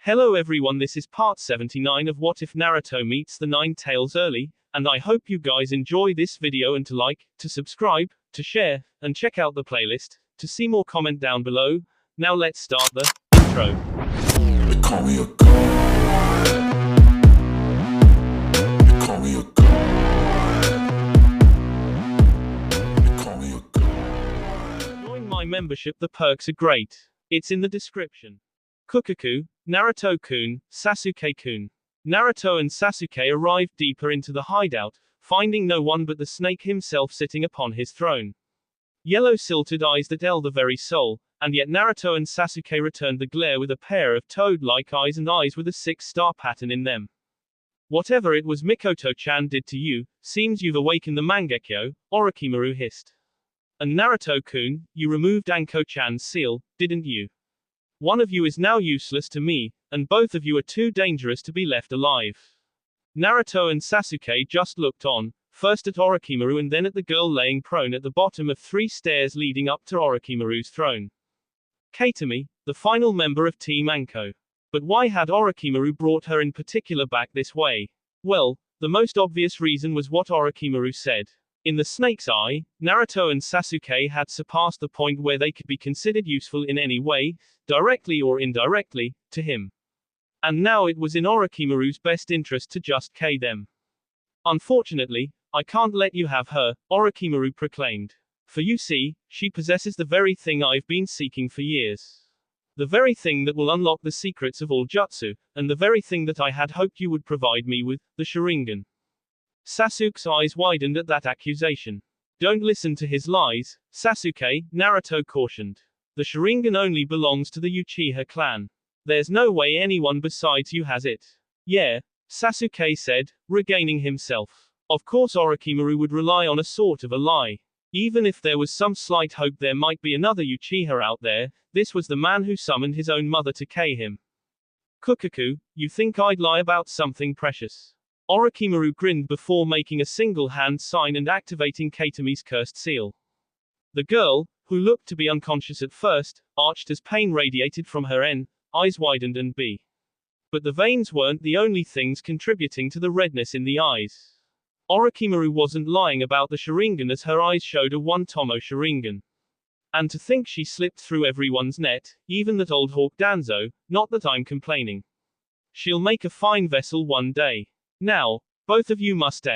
Hello everyone, this is part 79 of What If Naruto Meets the Nine Tails Early, and I hope you guys enjoy this video and to like, to subscribe, to share, and check out the playlist, to see more comment down below. Now let's start the intro. They call me a god. They call me a god. They call me a god. Join my membership, the perks are great. It's in the description. Kukaku, Naruto-kun, Sasuke-kun. Naruto and Sasuke arrived deeper into the hideout, finding no one but the snake himself sitting upon his throne. Yellow silted eyes that eld the very soul, and yet Naruto and Sasuke returned the glare with a pair of toad-like eyes and eyes with a 6-star pattern in them. Whatever it was Mikoto-chan did to you, seems you've awakened the Mangekyo, Orochimaru hissed. And Naruto-kun, you removed Anko-chan's seal, didn't you? One of you is now useless to me, and both of you are too dangerous to be left alive. Naruto and Sasuke just looked on, first at Orochimaru and then at the girl laying prone at the bottom of 3 stairs leading up to Orochimaru's throne. Kaitami, the final member of Team Anko. But why had Orochimaru brought her in particular back this way? Well, the most obvious reason was what Orochimaru said. In the snake's eye, Naruto and Sasuke had surpassed the point where they could be considered useful in any way, directly or indirectly, to him. And now it was in Orochimaru's best interest to just kill them. Unfortunately, I can't let you have her, Orochimaru proclaimed. For you see, she possesses the very thing I've been seeking for years. The very thing that will unlock the secrets of all jutsu, and the very thing that I had hoped you would provide me with, the Sharingan. Sasuke's eyes widened at that accusation. Don't listen to his lies, Sasuke, Naruto cautioned. The Sharingan only belongs to the Uchiha clan. There's no way anyone besides you has it. Yeah, Sasuke said, regaining himself. Of course Orochimaru would rely on a sort of a lie. Even if there was some slight hope there might be another Uchiha out there, this was the man who summoned his own mother to kill him. Kukaku, you think I'd lie about something precious? Orochimaru grinned before making a single hand sign and activating Kaitami's cursed seal. The girl, who looked to be unconscious at first, arched as pain radiated from her eyes widened and But the veins weren't the only things contributing to the redness in the eyes. Orochimaru wasn't lying about the Sharingan as her eyes showed a one-tomo Sharingan. And to think she slipped through everyone's net, even that old hawk Danzo, not that I'm complaining. She'll make a fine vessel one day. Now, both of you must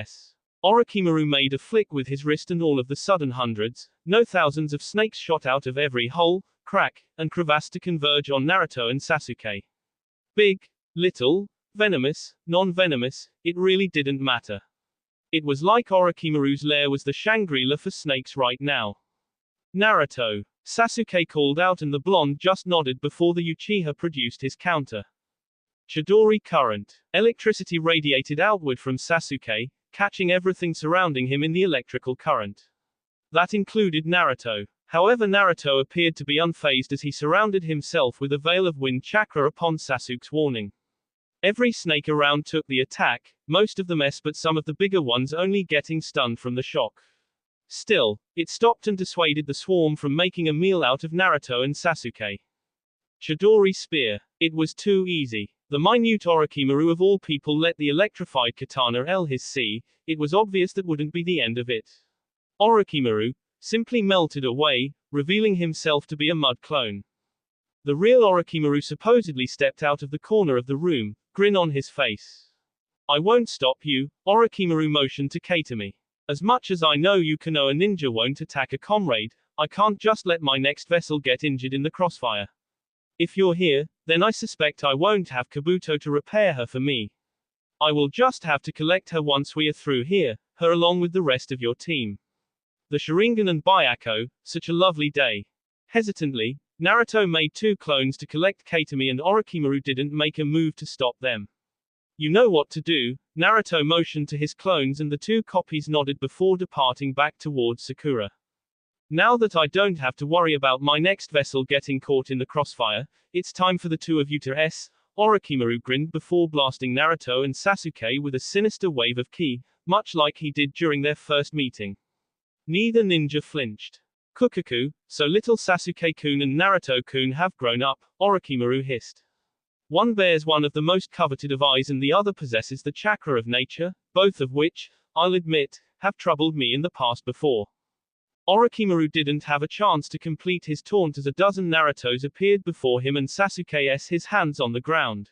Orochimaru made a flick with his wrist and all of the sudden hundreds, no thousands of snakes shot out of every hole, crack, and crevasse to converge on Naruto and Sasuke. Big, little, venomous, non-venomous, it really didn't matter. It was like Orochimaru's lair was the Shangri-La for snakes right now. Naruto, Sasuke called out and the blonde just nodded before the Uchiha produced his counter. Chidori current. Electricity radiated outward from Sasuke, catching everything surrounding him in the electrical current. That included Naruto. However, Naruto appeared to be unfazed as he surrounded himself with a veil of wind chakra upon Sasuke's warning. Every snake around took the attack, most of them but some of the bigger ones only getting stunned from the shock. Still, it stopped and dissuaded the swarm from making a meal out of Naruto and Sasuke. Chidori spear. It was too easy. The minute Orochimaru of all people let the electrified katana his see, it was obvious that wouldn't be the end of it. Orochimaru simply melted away, revealing himself to be a mud clone. The real Orochimaru supposedly stepped out of the corner of the room, grin on his face. I won't stop you, Orochimaru motioned to Kaitami. As much as I know you can know a ninja won't attack a comrade, I can't just let my next vessel get injured in the crossfire. If you're here, then I suspect I won't have Kabuto to repair her for me. I will just have to collect her once we are through here, her along with the rest of your team. The Sharingan and Byakuo, such a lovely day. Hesitantly, Naruto made 2 clones to collect Kaitami and Orochimaru didn't make a move to stop them. You know what to do, Naruto motioned to his clones and the 2 copies nodded before departing back towards Sakura. Now that I don't have to worry about my next vessel getting caught in the crossfire, it's time for the 2 of you to Orochimaru grinned before blasting Naruto and Sasuke with a sinister wave of ki, much like he did during their first meeting. Neither ninja flinched. Kukaku, so little Sasuke-kun and Naruto-kun have grown up, Orochimaru hissed. One bears one of the most coveted of eyes and the other possesses the chakra of nature, both of which, I'll admit, have troubled me in the past before. Orochimaru didn't have a chance to complete his taunt as a dozen Narutos appeared before him and Sasuke's his hands on the ground.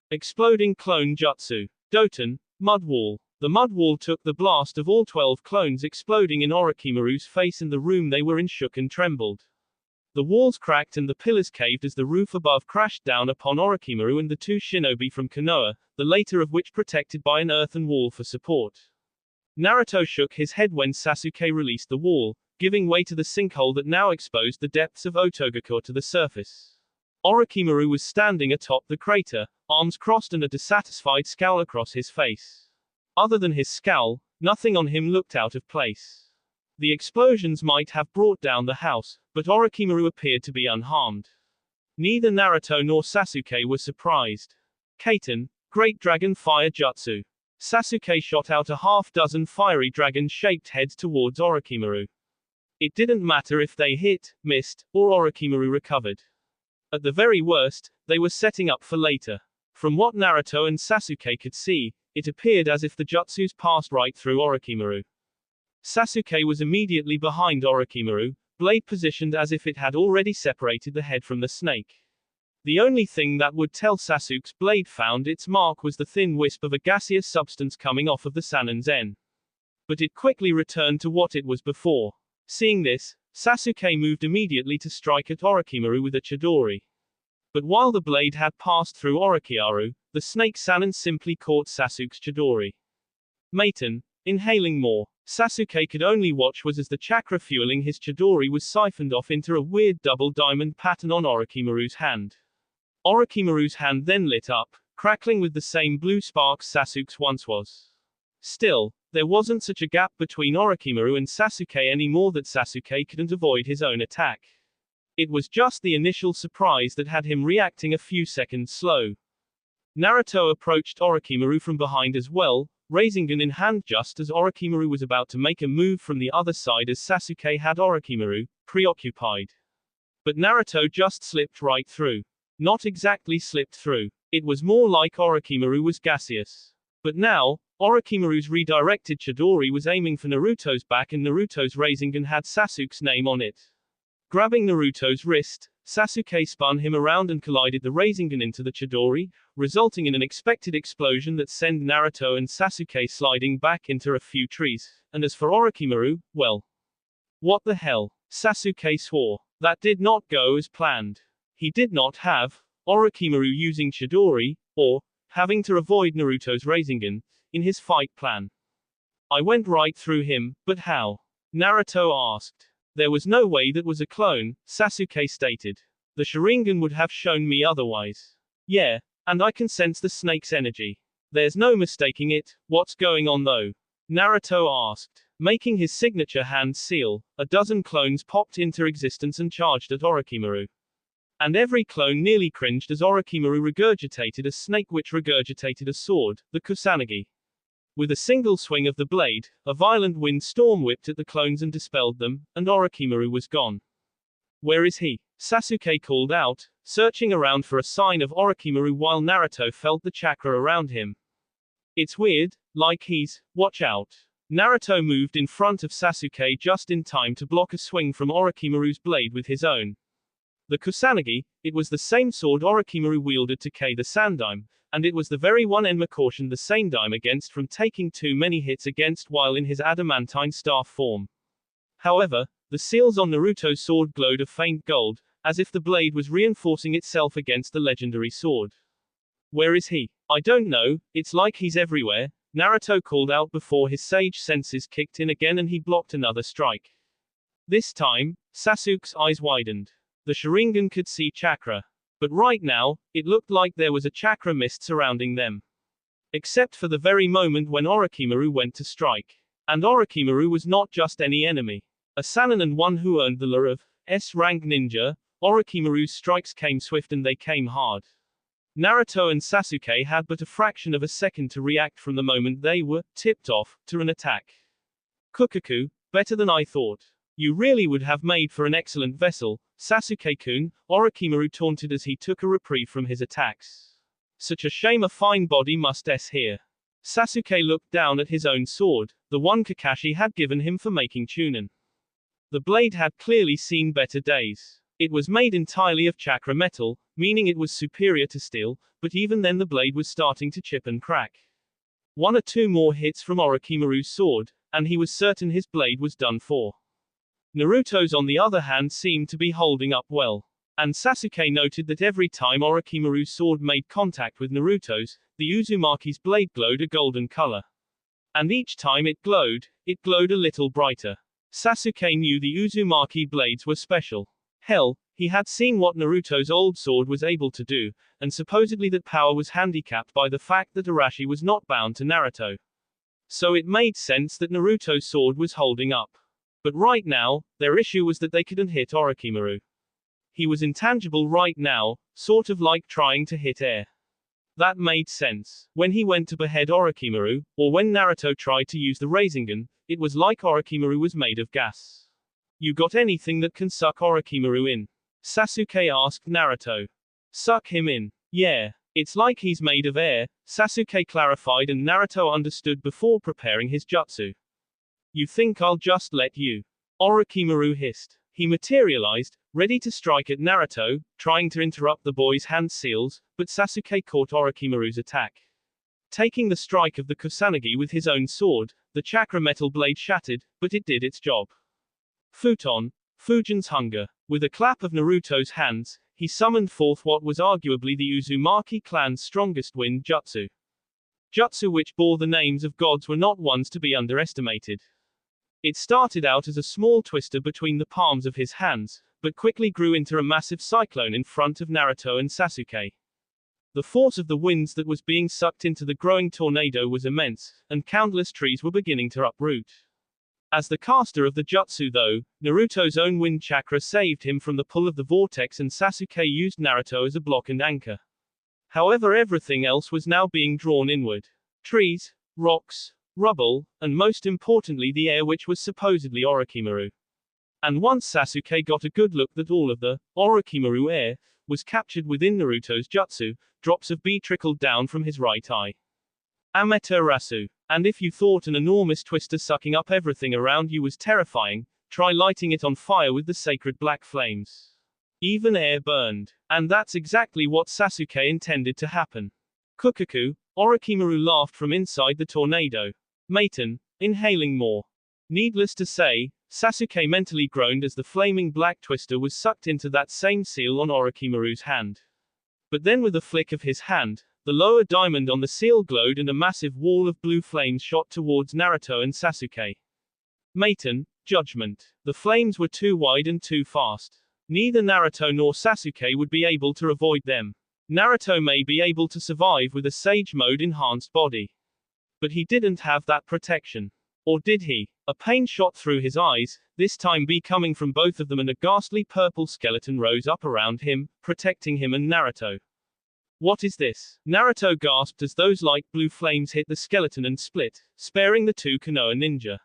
Exploding clone jutsu. Doton, mud wall. The mud wall took the blast of all 12 clones exploding in Orochimaru's face and the room they were in shook and trembled. The walls cracked and the pillars caved as the roof above crashed down upon Orochimaru and the two shinobi from Konoha, the later of which protected by an earthen wall for support. Naruto shook his head when Sasuke released the wall, giving way to the sinkhole that now exposed the depths of Otogakure to the surface. Orochimaru was standing atop the crater, arms crossed and a dissatisfied scowl across his face. Other than his scowl, nothing on him looked out of place. The explosions might have brought down the house, but Orochimaru appeared to be unharmed. Neither Naruto nor Sasuke were surprised. Kaiten, Great Dragon Fire Jutsu. Sasuke shot out a half-dozen fiery dragon-shaped heads towards Orochimaru. It didn't matter if they hit, missed, or Orochimaru recovered. At the very worst, they were setting up for later. From what Naruto and Sasuke could see, it appeared as if the jutsus passed right through Orochimaru. Sasuke was immediately behind Orochimaru, blade positioned as if it had already separated the head from the snake. The only thing that would tell Sasuke's blade found its mark was the thin wisp of a gaseous substance coming off of the Sannin-zen. But it quickly returned to what it was before. Seeing this, Sasuke moved immediately to strike at Orochimaru with a chidori. But while the blade had passed through Orochimaru, the snake Sannin simply caught Sasuke's chidori. Maten, inhaling more. Sasuke could only watch was as the chakra fueling his chidori was siphoned off into a weird double diamond pattern on Orochimaru's hand. Orochimaru's hand then lit up, crackling with the same blue sparks Sasuke's once was. Still, there wasn't such a gap between Orochimaru and Sasuke anymore that Sasuke couldn't avoid his own attack. It was just the initial surprise that had him reacting a few seconds slow. Naruto approached Orochimaru from behind as well, Rasengan in hand just as Orochimaru was about to make a move from the other side as Sasuke had Orochimaru, preoccupied. But Naruto just slipped right through. Not exactly slipped through. It was more like Orochimaru was gaseous. But now, Orochimaru's redirected chidori was aiming for Naruto's back and Naruto's Rasengan had Sasuke's name on it. Grabbing Naruto's wrist, Sasuke spun him around and collided the Rasengan into the chidori, resulting in an expected explosion that sent Naruto and Sasuke sliding back into a few trees. And as for Orochimaru, well. What the hell? Sasuke swore. That did not go as planned. He did not have Orochimaru using chidori, or having to avoid Naruto's Rasengan, in his fight plan. I went right through him, but how? Naruto asked. There was no way that was a clone, Sasuke stated. The Sharingan would have shown me otherwise. Yeah, and I can sense the snake's energy. There's no mistaking it. What's going on though? Naruto asked. Making his signature hand seal, a dozen clones popped into existence and charged at Orochimaru. And every clone nearly cringed as Orochimaru regurgitated a snake which regurgitated a sword, the Kusanagi. With a single swing of the blade, a violent wind storm whipped at the clones and dispelled them, and Orochimaru was gone. Where is he? Sasuke called out, searching around for a sign of Orochimaru while Naruto felt the chakra around him. It's weird, like he's, watch out. Naruto moved in front of Sasuke just in time to block a swing from Orochimaru's blade with his own. The Kusanagi, it was the same sword Orochimaru wielded to K the Sandaime, and it was the very one Enma cautioned the Sandaime against from taking too many hits against while in his adamantine staff form. However, the seals on Naruto's sword glowed a faint gold, as if the blade was reinforcing itself against the legendary sword. Where is he? I don't know, it's like he's everywhere, Naruto called out before his sage senses kicked in again and he blocked another strike. This time, Sasuke's eyes widened. The Sharingan could see chakra. But right now, it looked like there was a chakra mist surrounding them. Except for the very moment when Orochimaru went to strike. And Orochimaru was not just any enemy. A Sannin and one who earned the lure of S-rank ninja, Orochimaru's strikes came swift and they came hard. Naruto and Sasuke had but a fraction of a second to react from the moment they were tipped off to an attack. Kukaku, better than I thought. You really would have made for an excellent vessel, Sasuke-kun, Orochimaru taunted as he took a reprieve from his attacks. Such a shame a fine body must s here. Sasuke looked down at his own sword, the one Kakashi had given him for making Chunin. The blade had clearly seen better days. It was made entirely of chakra metal, meaning it was superior to steel, but even then the blade was starting to chip and crack. One or two more hits from Orochimaru's sword, and he was certain his blade was done for. Naruto's on the other hand seemed to be holding up well. And Sasuke noted that every time Orochimaru's sword made contact with Naruto's, the Uzumaki's blade glowed a golden color. And each time it glowed a little brighter. Sasuke knew the Uzumaki blades were special. Hell, he had seen what Naruto's old sword was able to do, and supposedly that power was handicapped by the fact that Arashi was not bound to Naruto. So it made sense that Naruto's sword was holding up. But right now, their issue was that they couldn't hit Orochimaru. He was intangible right now, sort of like trying to hit air. That made sense. When he went to behead Orochimaru, or when Naruto tried to use the Rasengan, it was like Orochimaru was made of gas. You got anything that can suck Orochimaru in? Sasuke asked Naruto. Suck him in. Yeah. It's like he's made of air, Sasuke clarified, and Naruto understood before preparing his jutsu. You think I'll just let you? Orochimaru hissed. He materialized, ready to strike at Naruto, trying to interrupt the boy's hand seals, but Sasuke caught Orochimaru's attack. Taking the strike of the Kusanagi with his own sword, the chakra metal blade shattered, but it did its job. Futon, Fujin's hunger. With a clap of Naruto's hands, he summoned forth what was arguably the Uzumaki clan's strongest wind jutsu. Jutsu which bore the names of gods were not ones to be underestimated. It started out as a small twister between the palms of his hands, but quickly grew into a massive cyclone in front of Naruto and Sasuke. The force of the winds that was being sucked into the growing tornado was immense, and countless trees were beginning to uproot. As the caster of the jutsu though, Naruto's own wind chakra saved him from the pull of the vortex, and Sasuke used Naruto as a block and anchor. However, everything else was now being drawn inward. Trees, rocks, rubble, and most importantly the air, which was supposedly Orochimaru. And once Sasuke got a good look that all of the Orochimaru air was captured within Naruto's jutsu, drops of B trickled down from his right eye. Amaterasu. And if you thought an enormous twister sucking up everything around you was terrifying, try lighting it on fire with the sacred black flames. Even air burned. And that's exactly what Sasuke intended to happen. Kukaku, Orochimaru laughed from inside the tornado. Maten, inhaling more. Needless to say, Sasuke mentally groaned as the flaming black twister was sucked into that same seal on Orochimaru's hand. But then with a flick of his hand, the lower diamond on the seal glowed and a massive wall of blue flames shot towards Naruto and Sasuke. Maten, judgment. The flames were too wide and too fast. Neither Naruto nor Sasuke would be able to avoid them. Naruto may be able to survive with a Sage Mode enhanced body. But he didn't have that protection. Or did he? A pain shot through his eyes, this time coming from both of them, and a ghastly purple skeleton rose up around him, protecting him and Naruto. What is this? Naruto gasped as those light blue flames hit the skeleton and split, sparing the two Konoha ninja.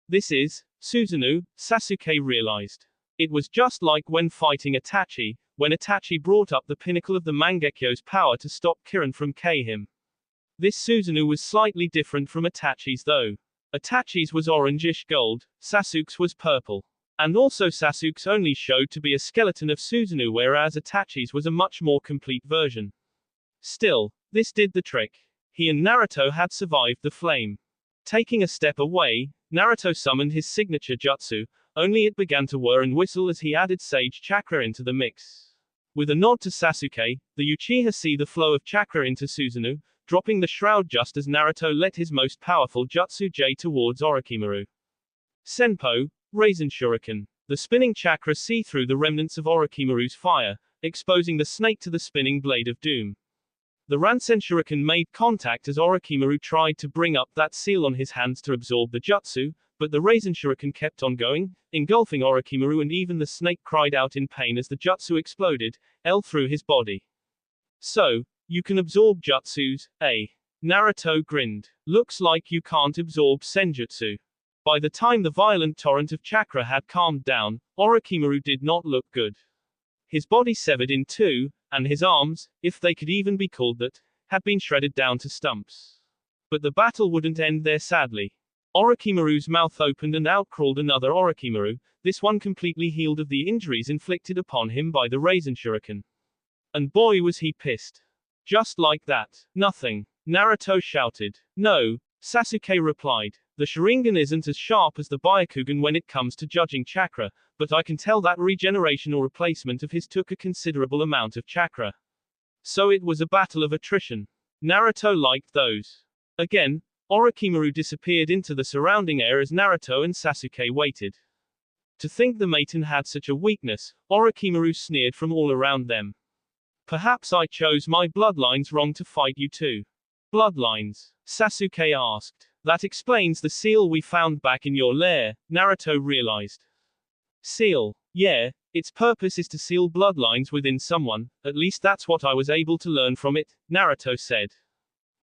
This is Susanoo, Sasuke realized. It was just like when fighting Itachi, when Itachi brought up the pinnacle of the Mangekyo's power to stop Kirin from K him. This Susanoo was slightly different from Itachi's though. Itachi's was orangish gold, Sasuke's was purple. And also Sasuke's only showed to be a skeleton of Susanoo, whereas Itachi's was a much more complete version. Still, this did the trick. He and Naruto had survived the flame. Taking a step away, Naruto summoned his signature jutsu, only it began to whir and whistle as he added Sage Chakra into the mix. With a nod to Sasuke, the Uchiha see the flow of chakra into Susanoo, dropping the shroud just as Naruto let his most powerful jutsu J towards Orochimaru. Senpo, Raisin Shuriken. The spinning chakra see through the remnants of Orochimaru's fire, exposing the snake to the spinning blade of doom. The Ransen Shuriken made contact as Orochimaru tried to bring up that seal on his hands to absorb the jutsu, but the Raisin Shuriken kept on going, engulfing Orochimaru, and even the snake cried out in pain as the jutsu exploded, through his body. So, you can absorb jutsus, eh? Naruto grinned. Looks like you can't absorb senjutsu. By the time the violent torrent of chakra had calmed down, Orochimaru did not look good. His body severed in two, and his arms, if they could even be called that, had been shredded down to stumps. But the battle wouldn't end there sadly. Orochimaru's mouth opened and out crawled another Orochimaru, this one completely healed of the injuries inflicted upon him by the Raisin Shuriken. And boy was he pissed. Just like that. Nothing. Naruto shouted. No, Sasuke replied. The Sharingan isn't as sharp as the Byakugan when it comes to judging chakra, but I can tell that regeneration or replacement of his took a considerable amount of chakra. So it was a battle of attrition. Naruto liked those. Again, Orochimaru disappeared into the surrounding air as Naruto and Sasuke waited. To think the maiden had such a weakness, Orochimaru sneered from all around them. Perhaps I chose my bloodlines wrong to fight you too. Bloodlines? Sasuke asked. That explains the seal we found back in your lair, Naruto realized. Seal? Yeah, its purpose is to seal bloodlines within someone, at least that's what I was able to learn from it, Naruto said.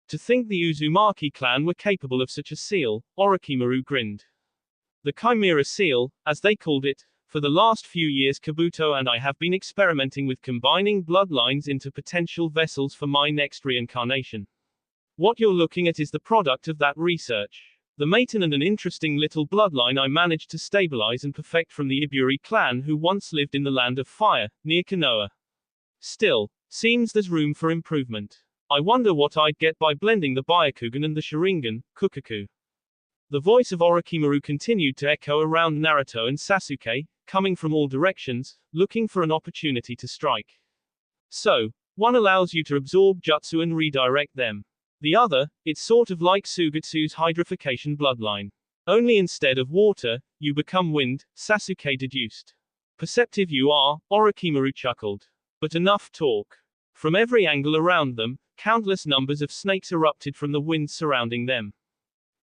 To think the Uzumaki clan were capable of such a seal, Orochimaru grinned. The Chimera seal, as they called it, for the last few years Kabuto and I have been experimenting with combining bloodlines into potential vessels for my next reincarnation. What you're looking at is the product of that research. The maiden and an interesting little bloodline I managed to stabilize and perfect from the Iburi clan who once lived in the Land of Fire, near Konoha. Still, seems there's room for improvement. I wonder what I'd get by blending the Byakugan and the Sharingan, Kukaku. The voice of Orochimaru continued to echo around Naruto and Sasuke, coming from all directions, looking for an opportunity to strike. So, one allows you to absorb jutsu and redirect them. The other, it's sort of like Sugetsu's hydrification bloodline. Only instead of water, you become wind, Sasuke deduced. Perceptive you are, Orochimaru chuckled. But enough talk. From every angle around them, countless numbers of snakes erupted from the winds surrounding them.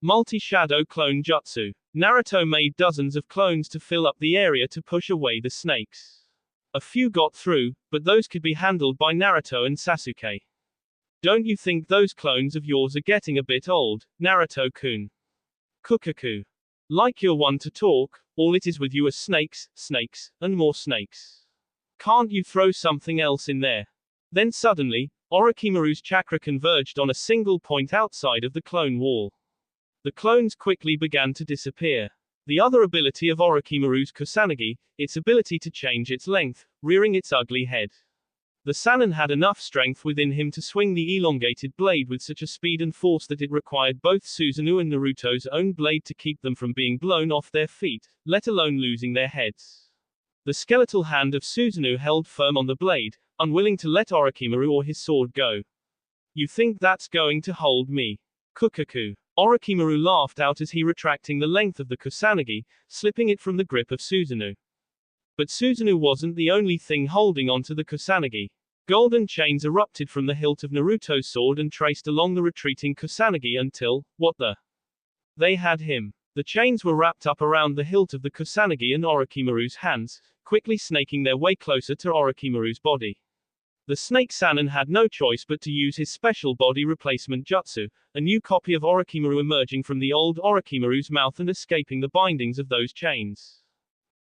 Multi-shadow clone jutsu. Naruto made dozens of clones to fill up the area to push away the snakes. A few got through, but those could be handled by Naruto and Sasuke. Don't you think those clones of yours are getting a bit old, Naruto-kun? Kukaku. Like you're one to talk, all it is with you are snakes, snakes, and more snakes. Can't you throw something else in there? Then suddenly, Orochimaru's chakra converged on a single point outside of the clone wall. The clones quickly began to disappear. The other ability of Orochimaru's Kusanagi, its ability to change its length, rearing its ugly head. The Sannin had enough strength within him to swing the elongated blade with such a speed and force that it required both Susanoo and Naruto's own blade to keep them from being blown off their feet, let alone losing their heads. The skeletal hand of Susanoo held firm on the blade, unwilling to let Orochimaru or his sword go. You think that's going to hold me? Kukaku. Orochimaru laughed out as he retracting the length of the Kusanagi, slipping it from the grip of Susanoo. But Susanoo wasn't the only thing holding onto the Kusanagi. Golden chains erupted from the hilt of Naruto's sword and traced along the retreating Kusanagi until, what the? They had him. The chains were wrapped up around the hilt of the Kusanagi and Orochimaru's hands, quickly snaking their way closer to Orochimaru's body. The Snake Sannin had no choice but to use his special body replacement jutsu, a new copy of Orochimaru emerging from the old Orochimaru's mouth and escaping the bindings of those chains.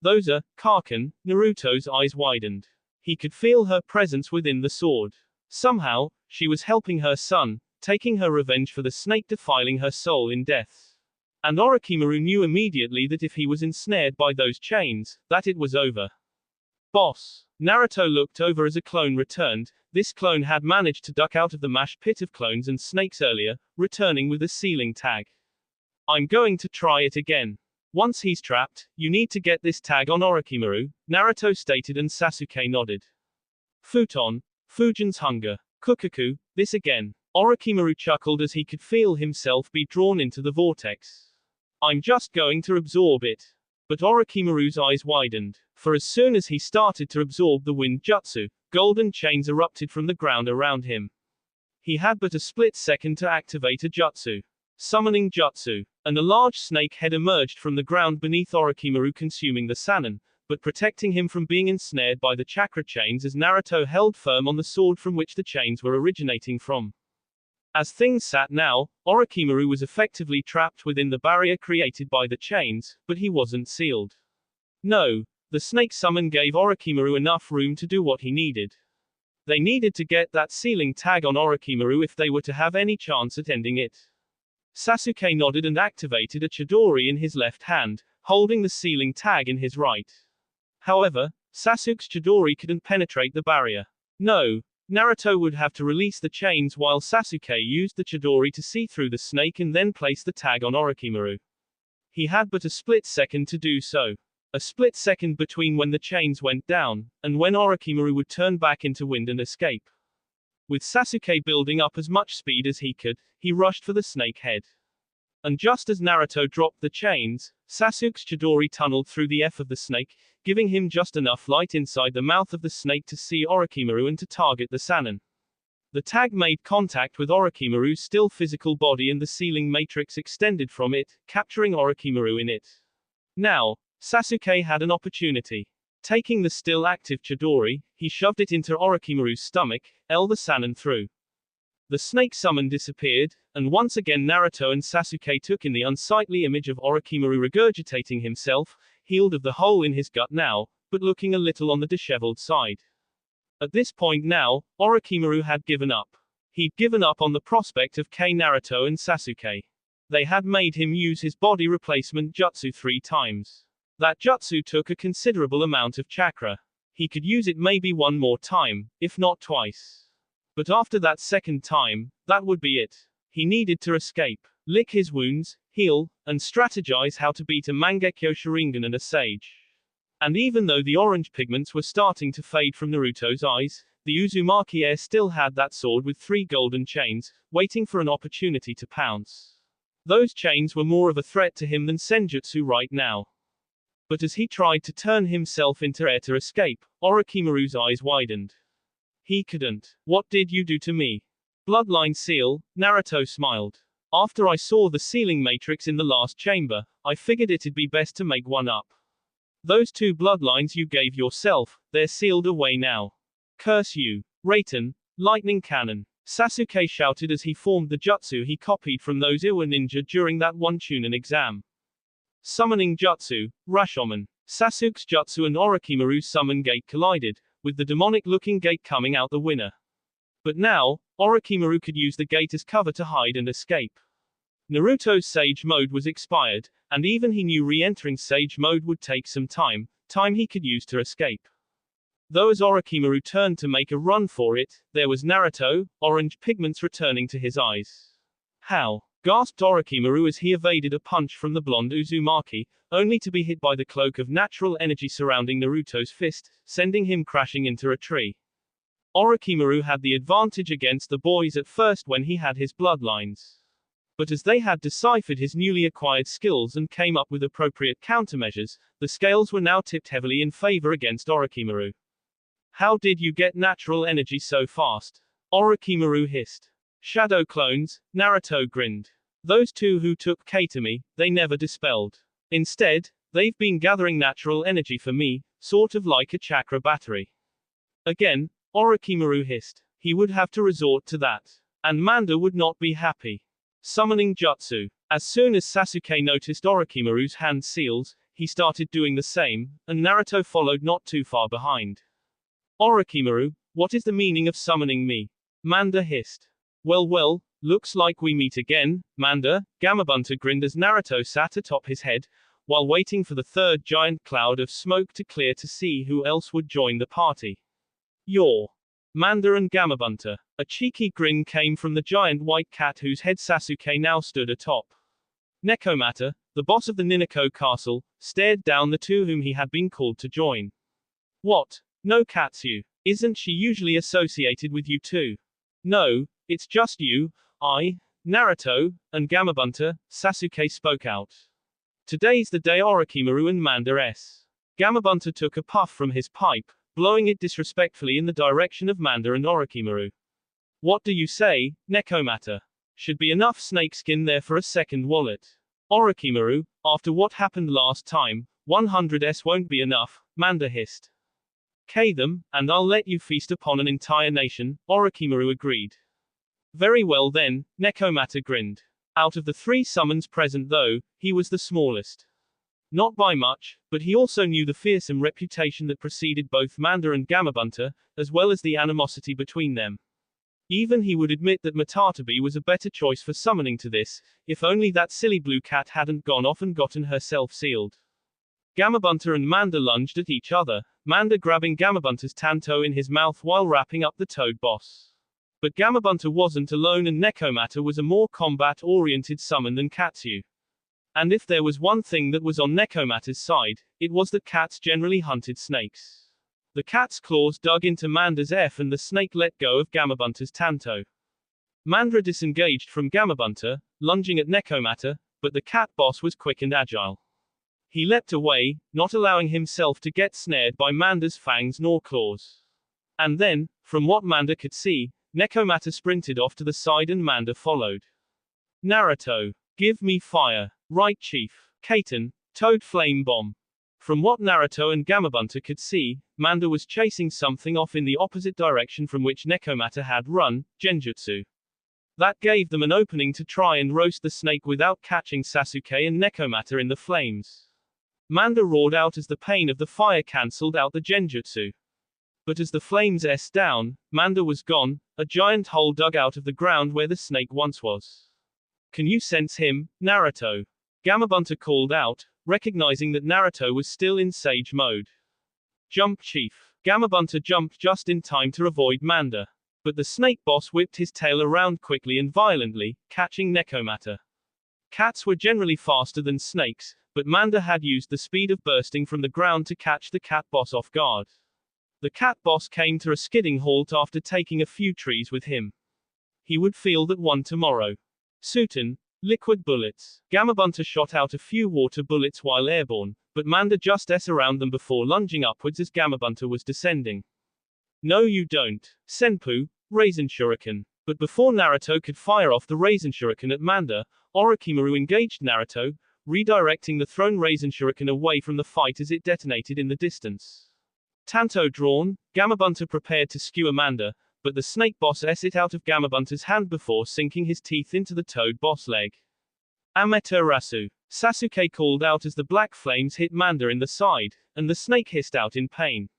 Those are, Karkin, Naruto's eyes widened. He could feel her presence within the sword. Somehow, she was helping her son, taking her revenge for the snake defiling her soul in death. And Orochimaru knew immediately that if he was ensnared by those chains, that it was over. Boss. Naruto looked over as a clone returned. This clone had managed to duck out of the mash pit of clones and snakes earlier, returning with a sealing tag. I'm going to try it again. Once he's trapped, you need to get this tag on Orochimaru, Naruto stated and Sasuke nodded. Futon. Fujin's hunger. Kukaku, this again. Orochimaru chuckled as he could feel himself be drawn into the vortex. I'm just going to absorb it. But Orochimaru's eyes widened, for as soon as he started to absorb the wind jutsu, golden chains erupted from the ground around him. He had but a split second to activate a jutsu. Summoning jutsu. And a large snake head emerged from the ground beneath Orochimaru, consuming the Sannin, but protecting him from being ensnared by the chakra chains as Naruto held firm on the sword from which the chains were originating from. As things sat now, Orochimaru was effectively trapped within the barrier created by the chains, but he wasn't sealed. No, the snake summon gave Orochimaru enough room to do what he needed. They needed to get that sealing tag on Orochimaru if they were to have any chance at ending it. Sasuke nodded and activated a Chidori in his left hand, holding the sealing tag in his right. However, Sasuke's Chidori couldn't penetrate the barrier. No, Naruto would have to release the chains while Sasuke used the Chidori to see through the snake and then place the tag on Orochimaru. He had but a split second to do so. A split second between when the chains went down, and when Orochimaru would turn back into wind and escape. With Sasuke building up as much speed as he could, he rushed for the snake head. And just as Naruto dropped the chains, Sasuke's Chidori tunneled through the F of the snake, giving him just enough light inside the mouth of the snake to see Orochimaru and to target the Sannin. The tag made contact with Orochimaru's still physical body and the sealing matrix extended from it, capturing Orochimaru in it. Now, Sasuke had an opportunity. Taking the still active Chidori, he shoved it into Orochimaru's stomach, the Sannin through. The snake summon disappeared, and once again Naruto and Sasuke took in the unsightly image of Orochimaru regurgitating himself, healed of the hole in his gut now, but looking a little on the disheveled side. At this point now, Orochimaru had given up. He'd given up on the prospect of Naruto and Sasuke. They had made him use his body replacement jutsu 3 times. That jutsu took a considerable amount of chakra. He could use it maybe one more time, if not twice. But after that second time, that would be it. He needed to escape, lick his wounds, heal, and strategize how to beat a Mangekyo Sharingan and a Sage. And even though the orange pigments were starting to fade from Naruto's eyes, the Uzumaki heir still had that sword with 3 golden chains, waiting for an opportunity to pounce. Those chains were more of a threat to him than Senjutsu right now. But as he tried to turn himself into air to escape, Orochimaru's eyes widened. He couldn't. What did you do to me? Bloodline seal, Naruto smiled. After I saw the sealing matrix in the last chamber, I figured it'd be best to make one up. Those 2 bloodlines you gave yourself, they're sealed away now. Curse you. Raiten, lightning cannon. Sasuke shouted as he formed the jutsu he copied from those Iwa ninja during that one Chunin exam. Summoning jutsu, Rashomon. Sasuke's jutsu and Orochimaru's summon gate collided, with the demonic-looking gate coming out the winner. But now, Orochimaru could use the gate as cover to hide and escape. Naruto's Sage mode was expired, and even he knew re-entering Sage mode would take some time he could use to escape. Though as Orochimaru turned to make a run for it, there was Naruto, orange pigments returning to his eyes. How? Gasped Orochimaru as he evaded a punch from the blonde Uzumaki, only to be hit by the cloak of natural energy surrounding Naruto's fist, sending him crashing into a tree. Orochimaru had the advantage against the boys at first when he had his bloodlines. But as they had deciphered his newly acquired skills and came up with appropriate countermeasures, the scales were now tipped heavily in favor against Orochimaru. How did you get natural energy so fast? Orochimaru hissed. Shadow clones, Naruto grinned. Those 2 who took Katami, they never dispelled. Instead, they've been gathering natural energy for me, sort of like a chakra battery. Again, Orochimaru hissed. He would have to resort to that. And Manda would not be happy. Summoning jutsu. As soon as Sasuke noticed Orochimaru's hand seals, he started doing the same, and Naruto followed not too far behind. Orochimaru, what is the meaning of summoning me? Manda hissed. Well, looks like we meet again, Manda. Gamabunta grinned as Naruto sat atop his head, while waiting for the 3rd giant cloud of smoke to clear to see who else would join the party. You're Manda and Gamabunta. A cheeky grin came from the giant white cat whose head Sasuke now stood atop. Nekomata, the boss of the Ninako castle, stared down the 2 whom he had been called to join. What? No Katsu. Isn't she usually associated with you 2? No, it's just you, I, Naruto, and Gamabunta, Sasuke spoke out. Today's the day Orochimaru and Manda s. Gamabunta took a puff from his pipe, blowing it disrespectfully in the direction of Manda and Orochimaru. What do you say, Nekomata? Should be enough snakeskin there for a second wallet. Orochimaru, after what happened last time, 100s won't be enough, Manda hissed. K them, and I'll let you feast upon an entire nation, Orochimaru agreed. Very well then, Nekomata grinned. Out of the 3 summons present though, he was the smallest. Not by much, but he also knew the fearsome reputation that preceded both Manda and Gamabunta, as well as the animosity between them. Even he would admit that Matatabi was a better choice for summoning to this, if only that silly blue cat hadn't gone off and gotten herself sealed. Gamabunta and Manda lunged at each other, Manda grabbing Gamabunta's tanto in his mouth while wrapping up the toad boss. But Gamabunta wasn't alone and Nekomata was a more combat-oriented summon than Katsu. And if there was one thing that was on Nekomata's side, it was that cats generally hunted snakes. The cat's claws dug into Manda's F and the snake let go of Gamabunta's tanto. Manda disengaged from Gamabunta, lunging at Nekomata, but the cat boss was quick and agile. He leapt away, not allowing himself to get snared by Manda's fangs nor claws. And then, from what Manda could see, Nekomata sprinted off to the side and Manda followed. Naruto. Give me fire. Right chief. Kaiten. Toad flame bomb. From what Naruto and Gamabunta could see, Manda was chasing something off in the opposite direction from which Nekomata had run, genjutsu. That gave them an opening to try and roast the snake without catching Sasuke and Nekomata in the flames. Manda roared out as the pain of the fire cancelled out the genjutsu. But as the flames s down, Manda was gone, a giant hole dug out of the ground where the snake once was. Can you sense him, Naruto? Gamabunta called out, recognizing that Naruto was still in sage mode. Jump chief. Gamabunta jumped just in time to avoid Manda. But the snake boss whipped his tail around quickly and violently, catching Nekomata. Cats were generally faster than snakes, but Manda had used the speed of bursting from the ground to catch the cat boss off guard. The cat boss came to a skidding halt after taking a few trees with him. He would feel that one tomorrow. Suiten. Liquid bullets. Gamabunta shot out a few water bullets while airborne, but Manda just s around them before lunging upwards as Gamabunta was descending. No you don't. Senpu. Raisin shuriken. But before Naruto could fire off the Raisin shuriken at Manda, Orochimaru engaged Naruto, redirecting the thrown Raisin shuriken away from the fight as it detonated in the distance. Tanto drawn, Gamabunta prepared to skewer Manda, but the snake boss s it out of Gamabunta's hand before sinking his teeth into the toad boss leg. Amaterasu. Sasuke called out as the black flames hit Manda in the side, and the snake hissed out in pain.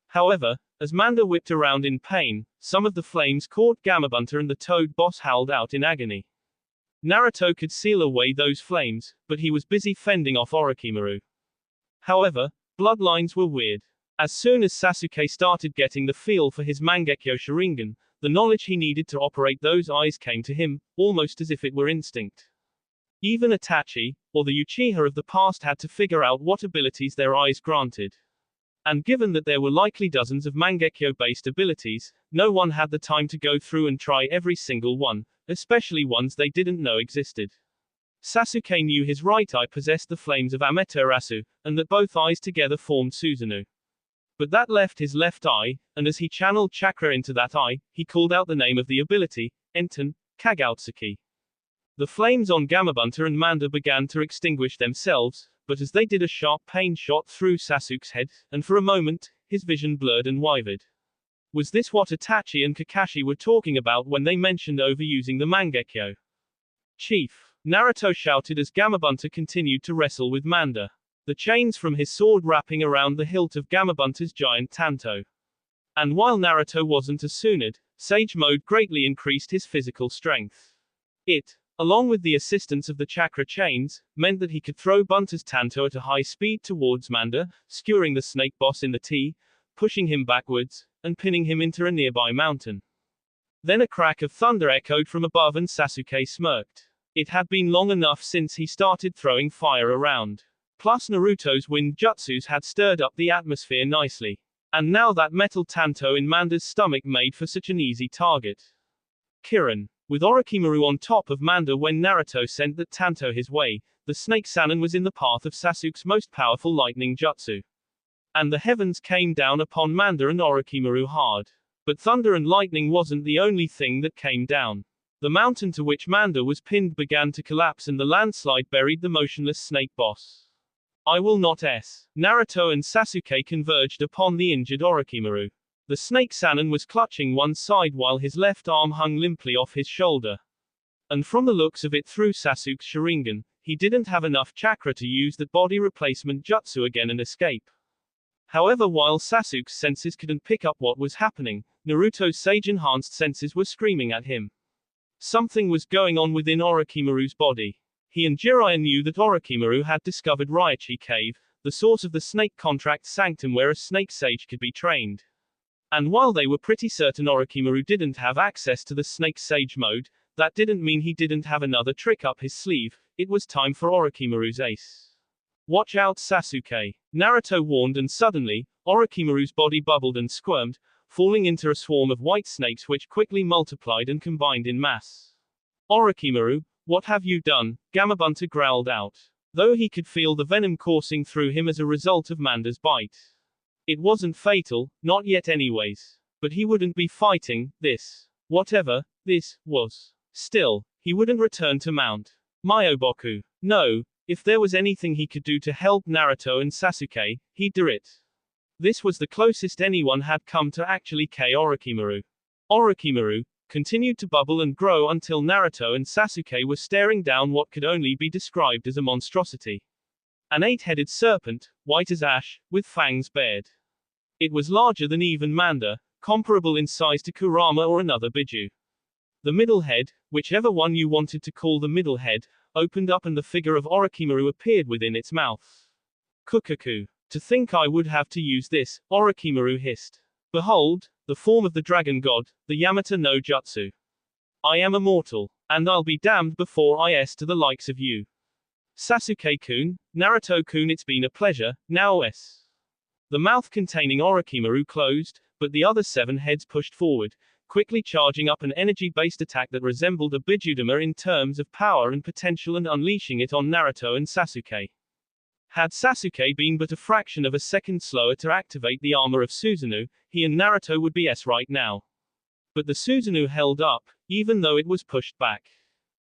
However, as Manda whipped around in pain, some of the flames caught Gamabunta and the toad boss howled out in agony. Naruto could seal away those flames, but he was busy fending off Orochimaru. However, bloodlines were weird. As soon as Sasuke started getting the feel for his Mangekyo Sharingan, the knowledge he needed to operate those eyes came to him, almost as if it were instinct. Even Itachi, or the Uchiha of the past had to figure out what abilities their eyes granted. And given that there were likely dozens of Mangekyo-based abilities, no one had the time to go through and try every single one, especially ones they didn't know existed. Sasuke knew his right eye possessed the flames of Amaterasu, and that both eyes together formed Susanoo. But that left his left eye, and as he channeled chakra into that eye, he called out the name of the ability, Enten, Kagautsuki. The flames on Gamabunta and Manda began to extinguish themselves, but as they did a sharp pain shot through Sasuke's head, and for a moment, his vision blurred and wavered. Was this what Itachi and Kakashi were talking about when they mentioned overusing the Mangekyo? Chief. Naruto shouted as Gamabunta continued to wrestle with Manda. The chains from his sword wrapping around the hilt of Gamabunta's giant tanto. And while Naruto wasn't a Tsunade, Sage Mode greatly increased his physical strength. It, along with the assistance of the chakra chains, meant that he could throw Bunta's tanto at a high speed towards Manda, skewering the snake boss in the T, pushing him backwards, and pinning him into a nearby mountain. Then a crack of thunder echoed from above and Sasuke smirked. It had been long enough since he started throwing fire around. Plus Naruto's wind jutsus had stirred up the atmosphere nicely. And now that metal tanto in Manda's stomach made for such an easy target. Kirin. With Orochimaru on top of Manda when Naruto sent that tanto his way, the snake Sannin was in the path of Sasuke's most powerful lightning jutsu. And the heavens came down upon Manda and Orochimaru hard. But thunder and lightning wasn't the only thing that came down. The mountain to which Manda was pinned began to collapse and the landslide buried the motionless snake boss. I will not s. Naruto and Sasuke converged upon the injured Orochimaru. The The snake Sanin was clutching one side while his left arm hung limply off his shoulder. And from the looks of it through Sasuke's Sharingan, he didn't have enough chakra to use that body replacement jutsu again and escape. However, while Sasuke's senses couldn't pick up what was happening, Naruto's sage-enhanced senses were screaming at him. Something was going on within Orochimaru's body. He and Jiraiya knew that Orochimaru had discovered Raichi Cave, the source of the snake contract sanctum where a snake sage could be trained. And while they were pretty certain Orochimaru didn't have access to the snake sage mode, that didn't mean he didn't have another trick up his sleeve. It was time for Orochimaru's ace. Watch out, Sasuke, Naruto warned, and suddenly, Orochimaru's body bubbled and squirmed, falling into a swarm of white snakes which quickly multiplied and combined in mass. Orochimaru, what have you done? Gamabunta growled out. Though he could feel the venom coursing through him as a result of Manda's bite. It wasn't fatal, not yet anyways. But he wouldn't be fighting this. Whatever this was. Still, he wouldn't return to Mount Myoboku. No, if there was anything he could do to help Naruto and Sasuke, he'd do it. This was the closest anyone had come to actually KO Orochimaru. Orochimaru continued to bubble and grow until Naruto and Sasuke were staring down what could only be described as a monstrosity. An 8-headed serpent, white as ash, with fangs bared. It was larger than even Manda, comparable in size to Kurama or another Biju. The middle head, whichever one you wanted to call the middle head, opened up and the figure of Orochimaru appeared within its mouth. Kukaku. To think I would have to use this, Orochimaru hissed. Behold, the form of the dragon god, the Yamata no Jutsu. I am immortal, and I'll be damned before I s to the likes of you. Sasuke-kun, Naruto-kun, it's been a pleasure, now s. The mouth containing Orochimaru closed, but the other 7 heads pushed forward, quickly charging up an energy-based attack that resembled a Bijudama in terms of power and potential and unleashing it on Naruto and Sasuke. Had Sasuke been but a fraction of a second slower to activate the armor of Susanoo, he and Naruto would be s right now. But the Susanoo held up, even though it was pushed back.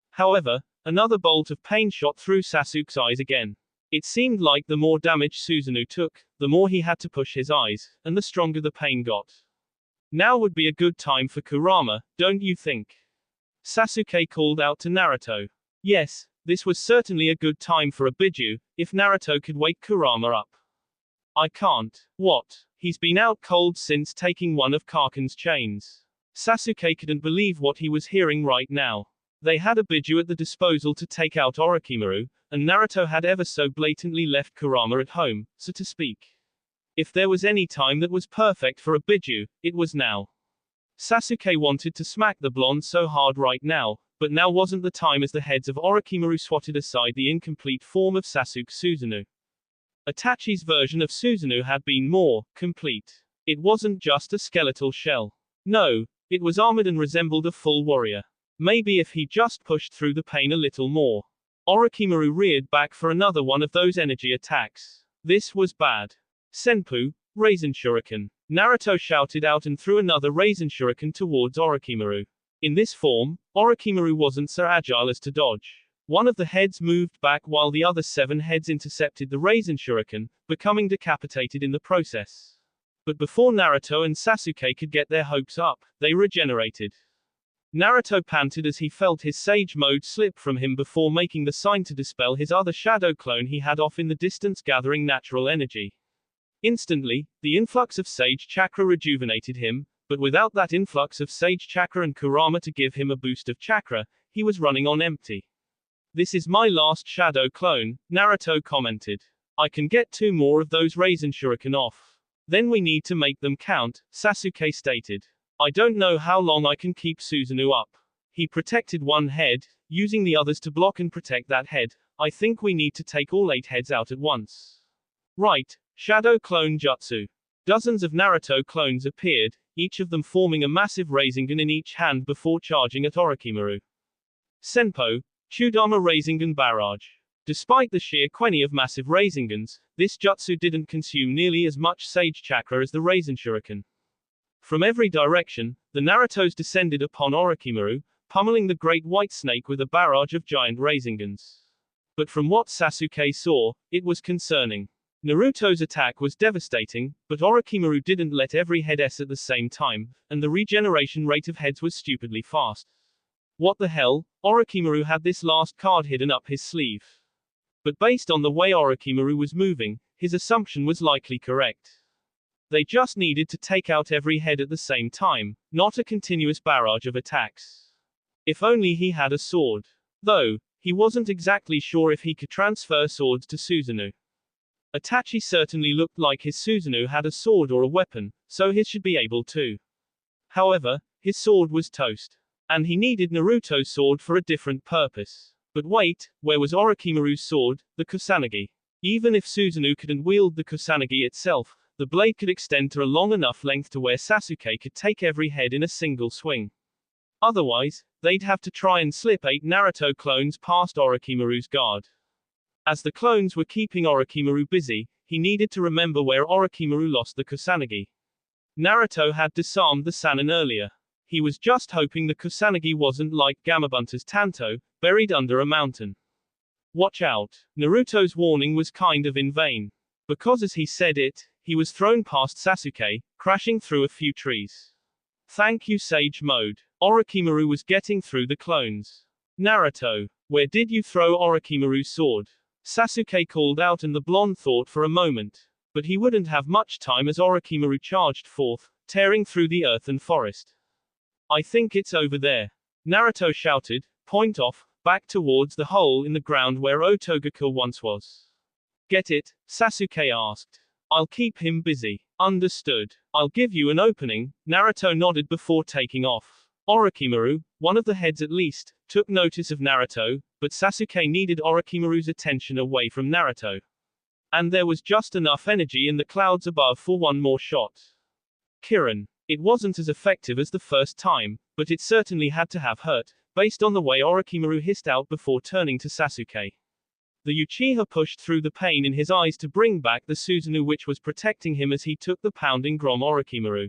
However, another bolt of pain shot through Sasuke's eyes again. It seemed like the more damage Susanoo took, the more he had to push his eyes, and the stronger the pain got. Now would be a good time for Kurama, don't you think? Sasuke called out to Naruto. Yes, this was certainly a good time for a Biju, if Naruto could wake Kurama up. I can't. What? He's been out cold since taking one of Kaken's chains. Sasuke couldn't believe what he was hearing right now. They had a Biju at the disposal to take out Orochimaru, and Naruto had ever so blatantly left Kurama at home, so to speak. If there was any time that was perfect for a Biju, it was now. Sasuke wanted to smack the blonde so hard right now, but now wasn't the time as the heads of Orochimaru swatted aside the incomplete form of Sasuke's Susanoo. Itachi's version of Susanoo had been more complete. It wasn't just a skeletal shell. No, it was armored and resembled a full warrior. Maybe if he just pushed through the pain a little more. Orochimaru reared back for another one of those energy attacks. This was bad. Senpu, Raisin Shuriken. Naruto shouted out and threw another Raisin Shuriken towards Orochimaru. In this form, Orochimaru wasn't so agile as to dodge. One of the heads moved back while the other 7 heads intercepted the Raisin Shuriken, becoming decapitated in the process. But before Naruto and Sasuke could get their hopes up, they regenerated. Naruto panted as he felt his Sage mode slip from him before making the sign to dispel his other shadow clone he had off in the distance, gathering natural energy. Instantly, the influx of Sage chakra rejuvenated him, but without that influx of Sage chakra and Kurama to give him a boost of chakra, he was running on empty. This is my last shadow clone, Naruto commented. I can get 2 more of those Raisin Shuriken off. Then we need to make them count, Sasuke stated. I don't know how long I can keep Susanoo up. He protected one head, using the others to block and protect that head. I think we need to take all 8 heads out at once. Right, Shadow Clone Jutsu. Dozens of Naruto clones appeared, each of them forming a massive Rasengan in each hand before charging at Orochimaru. Senpo, Chudama Rasengan Barrage. Despite the sheer quantity of massive Rasengans, this jutsu didn't consume nearly as much Sage chakra as the Raisin Shuriken. From every direction, the Narutos descended upon Orochimaru, pummeling the great white snake with a barrage of giant Rasengans. But from what Sasuke saw, it was concerning. Naruto's attack was devastating, but Orochimaru didn't let every head S at the same time, and the regeneration rate of heads was stupidly fast. What the hell? Orochimaru had this last card hidden up his sleeve. But based on the way Orochimaru was moving, his assumption was likely correct. They just needed to take out every head at the same time, not a continuous barrage of attacks. If only he had a sword. Though, he wasn't exactly sure if he could transfer swords to Susanoo. Itachi certainly looked like his Susanoo had a sword or a weapon, so his should be able to. However, his sword was toast. And he needed Naruto's sword for a different purpose. But wait, where was Orochimaru's sword, the Kusanagi? Even if Susanoo couldn't wield the Kusanagi itself, the blade could extend to a long enough length to where Sasuke could take every head in a single swing. Otherwise, they'd have to try and slip 8 Naruto clones past Orochimaru's guard. As the clones were keeping Orochimaru busy, he needed to remember where Orochimaru lost the Kusanagi. Naruto had disarmed the Sannin earlier. He was just hoping the Kusanagi wasn't like Gamabunta's Tanto, buried under a mountain. Watch out. Naruto's warning was kind of in vain. Because as he said it, he was thrown past Sasuke, crashing through a few trees. Thank you Sage Mode. Orochimaru was getting through the clones. Naruto, where did you throw Orochimaru's sword? Sasuke called out and the blonde thought for a moment. But he wouldn't have much time as Orochimaru charged forth, tearing through the earth and forest. I think it's over there. Naruto shouted, point off, back towards the hole in the ground where Otogaku once was. Get it? Sasuke asked. I'll keep him busy. Understood. I'll give you an opening. Naruto nodded before taking off. Orochimaru, one of the heads at least, took notice of Naruto, but Sasuke needed Orochimaru's attention away from Naruto. And there was just enough energy in the clouds above for one more shot. Kirin. It wasn't as effective as the first time, but it certainly had to have hurt, based on the way Orochimaru hissed out before turning to Sasuke. The Uchiha pushed through the pain in his eyes to bring back the Susanoo which was protecting him as he took the pounding Grom Orochimaru.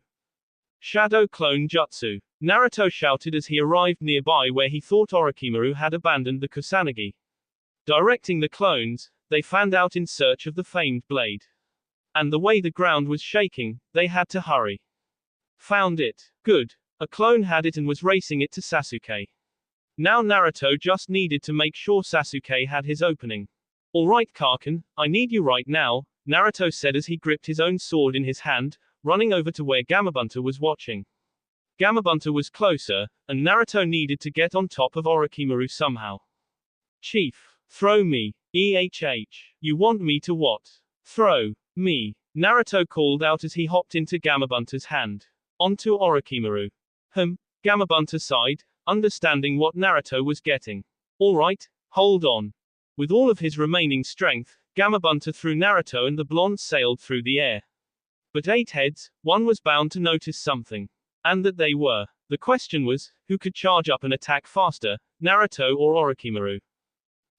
Shadow Clone Jutsu. Naruto shouted as he arrived nearby where he thought Orochimaru had abandoned the Kusanagi. Directing the clones, they fanned out in search of the famed blade. And the way the ground was shaking, they had to hurry. Found it. Good. A clone had it and was racing it to Sasuke. Now Naruto just needed to make sure Sasuke had his opening. Alright Kaken, I need you right now, Naruto said as he gripped his own sword in his hand, running over to where Gamabunta was watching. Gamabunta was closer, and Naruto needed to get on top of Orochimaru somehow. Chief, throw me. You want me to what? Throw me. Naruto called out as he hopped into Gamabunta's hand. Onto Orochimaru. Gamabunta sighed, understanding what Naruto was getting. Alright, hold on. With all of his remaining strength, Gamabunta threw Naruto and the blonde sailed through the air. But 8 heads, one was bound to notice something. And that they were. The question was, who could charge up and attack faster, Naruto or Orochimaru?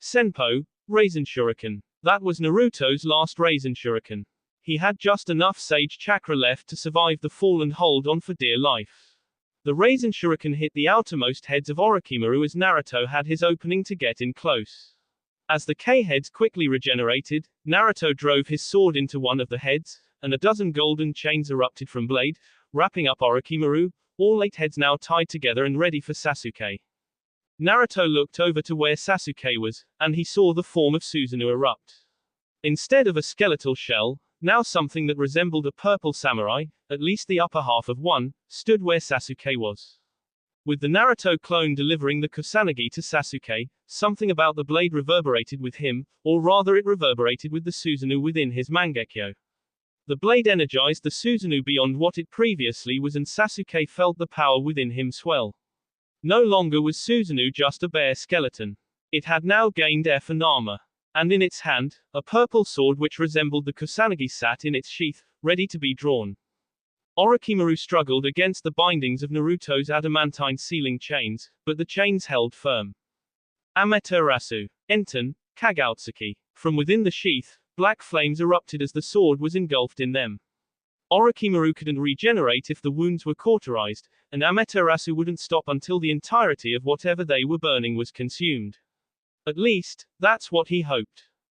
Senpo, Raisin Shuriken. That was Naruto's last Raisin Shuriken. He had just enough Sage Chakra left to survive the fall and hold on for dear life. The Raisin Shuriken hit the outermost heads of Orochimaru as Naruto had his opening to get in close. As the K-heads quickly regenerated, Naruto drove his sword into one of the heads, and a dozen golden chains erupted from blade, wrapping up Orochimaru, all 8 heads now tied together and ready for Sasuke. Naruto looked over to where Sasuke was, and he saw the form of Susanoo erupt. Instead of a skeletal shell, now something that resembled a purple samurai, at least the upper half of one, stood where Sasuke was. With the Naruto clone delivering the Kusanagi to Sasuke, something about the blade reverberated with him, or rather it reverberated with the Susanoo within his Mangekyo. The blade energized the Susanoo beyond what it previously was and Sasuke felt the power within him swell. No longer was Susanoo just a bare skeleton. It had now gained F and armor. And in its hand, a purple sword which resembled the Kusanagi sat in its sheath, ready to be drawn. Orochimaru struggled against the bindings of Naruto's adamantine sealing chains, but the chains held firm. Amaterasu. Enten, Kagautsuki. From within the sheath, black flames erupted as the sword was engulfed in them. Orochimaru couldn't regenerate if the wounds were cauterized, and Amaterasu wouldn't stop until the entirety of whatever they were burning was consumed. At least, that's what he hoped.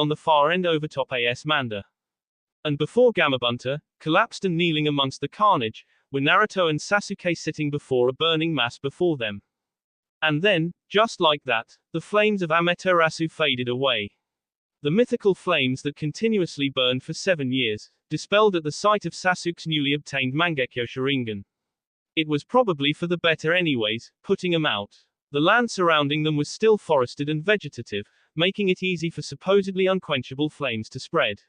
on the far end over top AS Manda. And before Gamabunter collapsed and kneeling amongst the carnage, were Naruto and Sasuke sitting before a burning mass before them. And then, just like that, the flames of Amaterasu faded away. The mythical flames that continuously burned for 7 years, dispelled at the sight of Sasuke's newly obtained Mangekyo Sharingan. It was probably for the better anyways, putting them out. The land surrounding them was still forested and vegetative, making it easy for supposedly unquenchable flames to spread.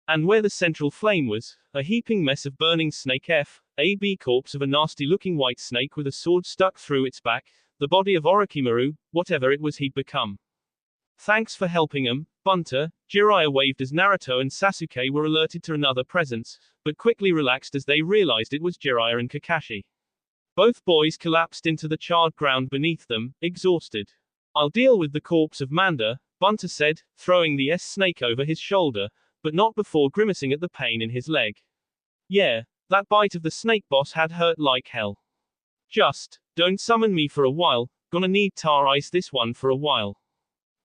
And where the central flame was, a heaping mess of burning snake F.A.B. corpse of a nasty-looking white snake with a sword stuck through its back, the body of Orochimaru, whatever it was he'd become. Thanks for helping him, Bunter, Jiraiya waved as Naruto and Sasuke were alerted to another presence, but quickly relaxed as they realized it was Jiraiya and Kakashi. Both boys collapsed into the charred ground beneath them, exhausted. I'll deal with the corpse of Manda, Bunter said, throwing the snake over his shoulder, but not before grimacing at the pain in his leg. Yeah, that bite of the snake boss had hurt like hell. Just, don't summon me for a while, gonna need tar ice this one for a while.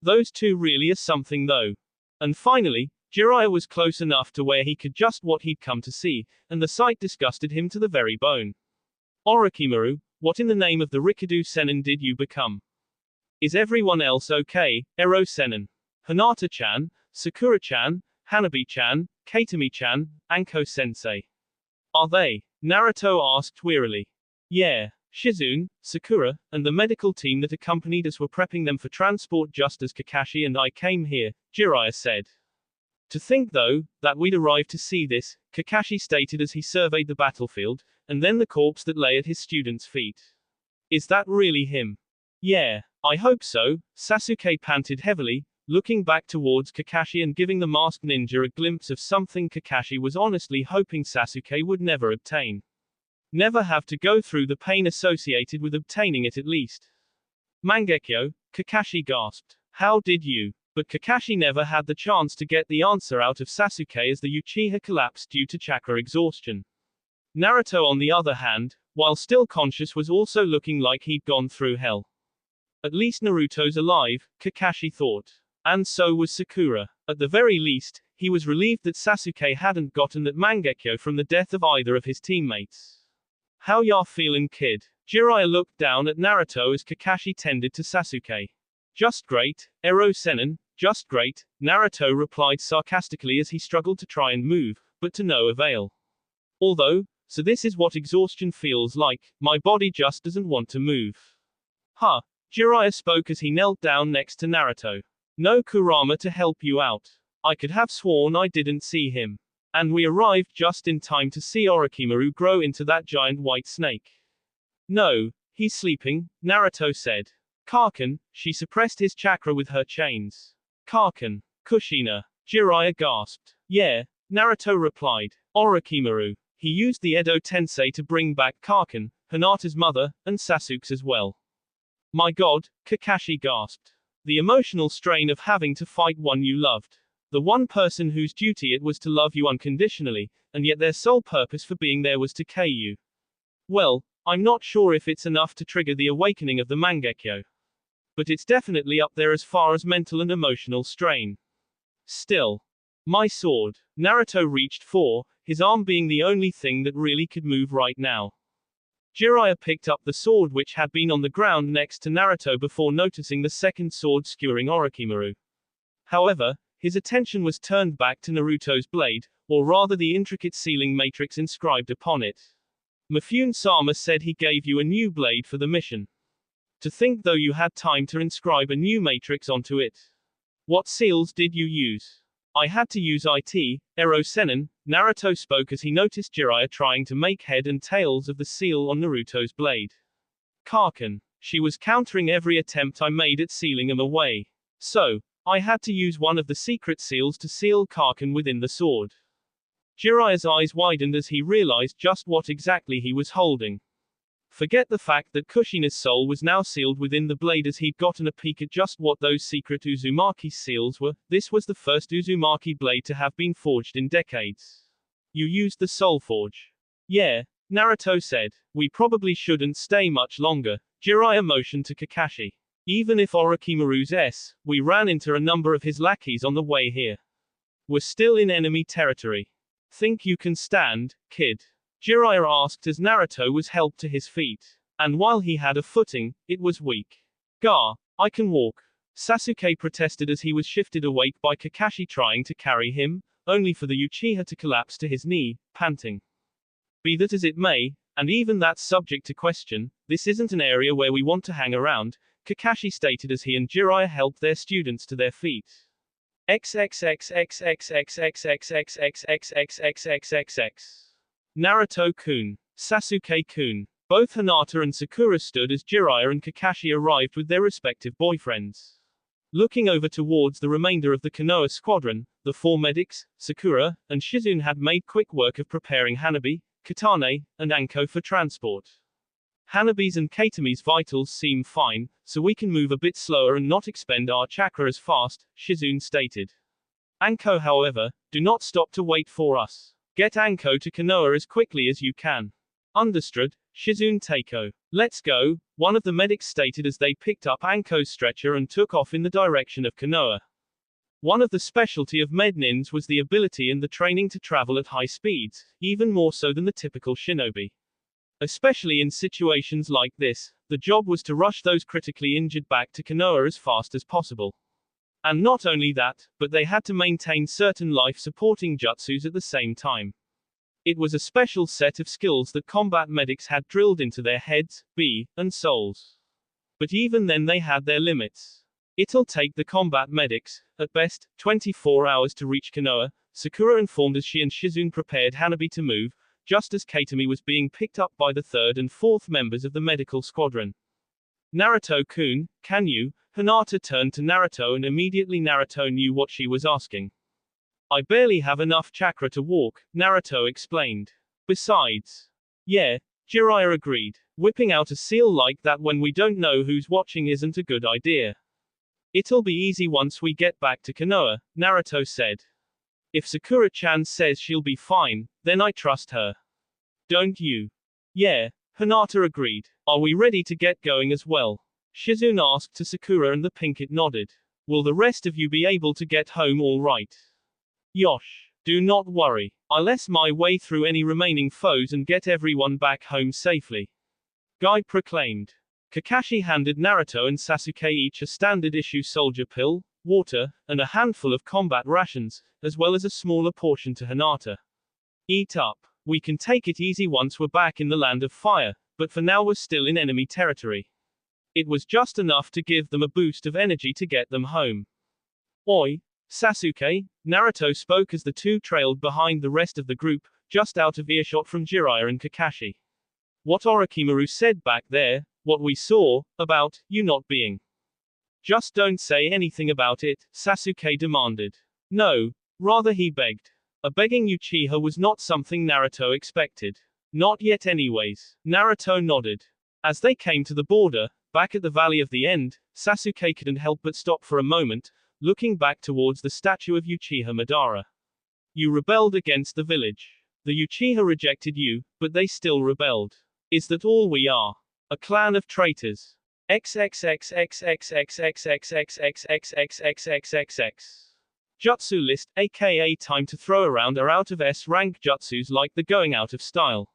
Those two really are something though. And finally, Jiraiya was close enough to where he could just what he'd come to see, and the sight disgusted him to the very bone. Orochimaru, what in the name of the Rikudo Sennin did you become? Is everyone else okay, Ero Sennin? Hinata-chan, Sakura-chan, Hanabi-chan, Katami-chan, Anko-sensei. Are they? Naruto asked wearily. Yeah, Shizune, Sakura, and the medical team that accompanied us were prepping them for transport just as Kakashi and I came here, Jiraiya said. To think though, that we'd arrived to see this, Kakashi stated as he surveyed the battlefield, and then the corpse that lay at his student's feet. Is that really him? Yeah, I hope so, Sasuke panted heavily, looking back towards Kakashi and giving the masked ninja a glimpse of something Kakashi was honestly hoping Sasuke would never obtain. Never have to go through the pain associated with obtaining it at least. Mangekyo, Kakashi gasped. How did you? But Kakashi never had the chance to get the answer out of Sasuke as the Uchiha collapsed due to chakra exhaustion. Naruto on the other hand, while still conscious was also looking like he'd gone through hell. At least Naruto's alive, Kakashi thought. And so was Sakura. At the very least, he was relieved that Sasuke hadn't gotten that Mangekyo from the death of either of his teammates. How ya feelin', kid? Jiraiya looked down at Naruto as Kakashi tended to Sasuke. Just great, Ero Sennin, just great, Naruto replied sarcastically as he struggled to try and move, but to no avail. Although, so this is what exhaustion feels like, my body just doesn't want to move. Huh. Jiraiya spoke as he knelt down next to Naruto. No Kurama to help you out. I could have sworn I didn't see him. And we arrived just in time to see Orochimaru grow into that giant white snake. No, he's sleeping, Naruto said. Karkin, she suppressed his chakra with her chains. Karkin, Kushina, Jiraiya gasped. Yeah, Naruto replied. Orochimaru. He used the Edo Tensei to bring back Karkin, Hinata's mother, and Sasuke's as well. My god, Kakashi gasped. The emotional strain of having to fight one you loved. The one person whose duty it was to love you unconditionally, and yet their sole purpose for being there was to kill you. Well, I'm not sure if it's enough to trigger the awakening of the Mangekyo. But it's definitely up there as far as mental and emotional strain. Still. My sword. Naruto reached for, his arm being the only thing that really could move right now. Jiraiya picked up the sword which had been on the ground next to Naruto before noticing the second sword skewering Orochimaru. However, his attention was turned back to Naruto's blade, or rather the intricate sealing matrix inscribed upon it. Mifune-sama said he gave you a new blade for the mission. To think though you had time to inscribe a new matrix onto it. What seals did you use? I had to use it, Ero Sennin, Naruto spoke as he noticed Jiraiya trying to make head and tails of the seal on Naruto's blade. Karkin. She was countering every attempt I made at sealing him away. So, I had to use one of the secret seals to seal Karkin within the sword. Jiraiya's eyes widened as he realized just what exactly he was holding. Forget the fact that Kushina's soul was now sealed within the blade as he'd gotten a peek at just what those secret Uzumaki seals were. This was the first Uzumaki blade to have been forged in decades. You used the soul forge. Yeah, Naruto said. We probably shouldn't stay much longer. Jiraiya motioned to Kakashi. Even if Orochimaru's we ran into a number of his lackeys on the way here. We're still in enemy territory. Think you can stand, kid? Jiraiya asked as Naruto was helped to his feet. And while he had a footing, it was weak. Gar, I can walk. Sasuke protested as he was shifted awake by Kakashi trying to carry him, only for the Uchiha to collapse to his knee, panting. Be that as it may, and even that's subject to question, this isn't an area where we want to hang around, Kakashi stated as he and Jiraiya helped their students to their feet. XXXXXXXXXXXXXXXXXX. Naruto-kun. Sasuke-kun. Both Hinata and Sakura stood as Jiraiya and Kakashi arrived with their respective boyfriends. Looking over towards the remainder of the Konoha squadron, the four medics, Sakura, and Shizune had made quick work of preparing Hanabi, Katane, and Anko for transport. Hanabi's and Katami's vitals seem fine, so we can move a bit slower and not expend our chakra as fast, Shizune stated. Anko however, do not stop to wait for us. Get Anko to Konoha as quickly as you can. Understood, Shizune Teiko. Let's go, one of the medics stated as they picked up Anko's stretcher and took off in the direction of Konoha. One of the specialty of mednins was the ability and the training to travel at high speeds, even more so than the typical shinobi. Especially in situations like this, the job was to rush those critically injured back to Konoha as fast as possible. And not only that, but they had to maintain certain life-supporting jutsus at the same time. It was a special set of skills that combat medics had drilled into their heads, and souls. But even then they had their limits. It'll take the combat medics, at best, 24 hours to reach Konoha, Sakura informed as she and Shizune prepared Hanabi to move, just as Katami was being picked up by the third and fourth members of the medical squadron. Naruto-kun, can you? Hinata turned to Naruto and immediately Naruto knew what she was asking. I barely have enough chakra to walk, Naruto explained. Besides. Yeah, Jiraiya agreed. Whipping out a seal like that when we don't know who's watching isn't a good idea. It'll be easy once we get back to Konoha, Naruto said. If Sakura-chan says she'll be fine, then I trust her. Don't you? Yeah, Hinata agreed. Are we ready to get going as well? Shizune asked to Sakura and the Pinkett nodded. Will the rest of you be able to get home all right? Yosh. Do not worry. I'll ace my way through any remaining foes and get everyone back home safely. Guy proclaimed. Kakashi handed Naruto and Sasuke each a standard-issue soldier pill, water, and a handful of combat rations, as well as a smaller portion to Hinata. Eat up. We can take it easy once we're back in the land of fire, but for now we're still in enemy territory. It was just enough to give them a boost of energy to get them home. Oi, Sasuke, Naruto spoke as the two trailed behind the rest of the group, just out of earshot from Jiraiya and Kakashi. What Orochimaru said back there, what we saw, about you not being. Just don't say anything about it, Sasuke demanded. No, rather he begged. A begging Uchiha was not something Naruto expected. Not yet anyways. Naruto nodded. As they came to the border, back at the Valley of the End, Sasuke couldn't help but stop for a moment, looking back towards the statue of Uchiha Madara. You rebelled against the village. The Uchiha rejected you, but they still rebelled. Is that all we are? A clan of traitors. XXXXXXXXXXXXXXXXXXX. Jutsu list, aka time to throw around are out of S rank jutsus like the going out of style.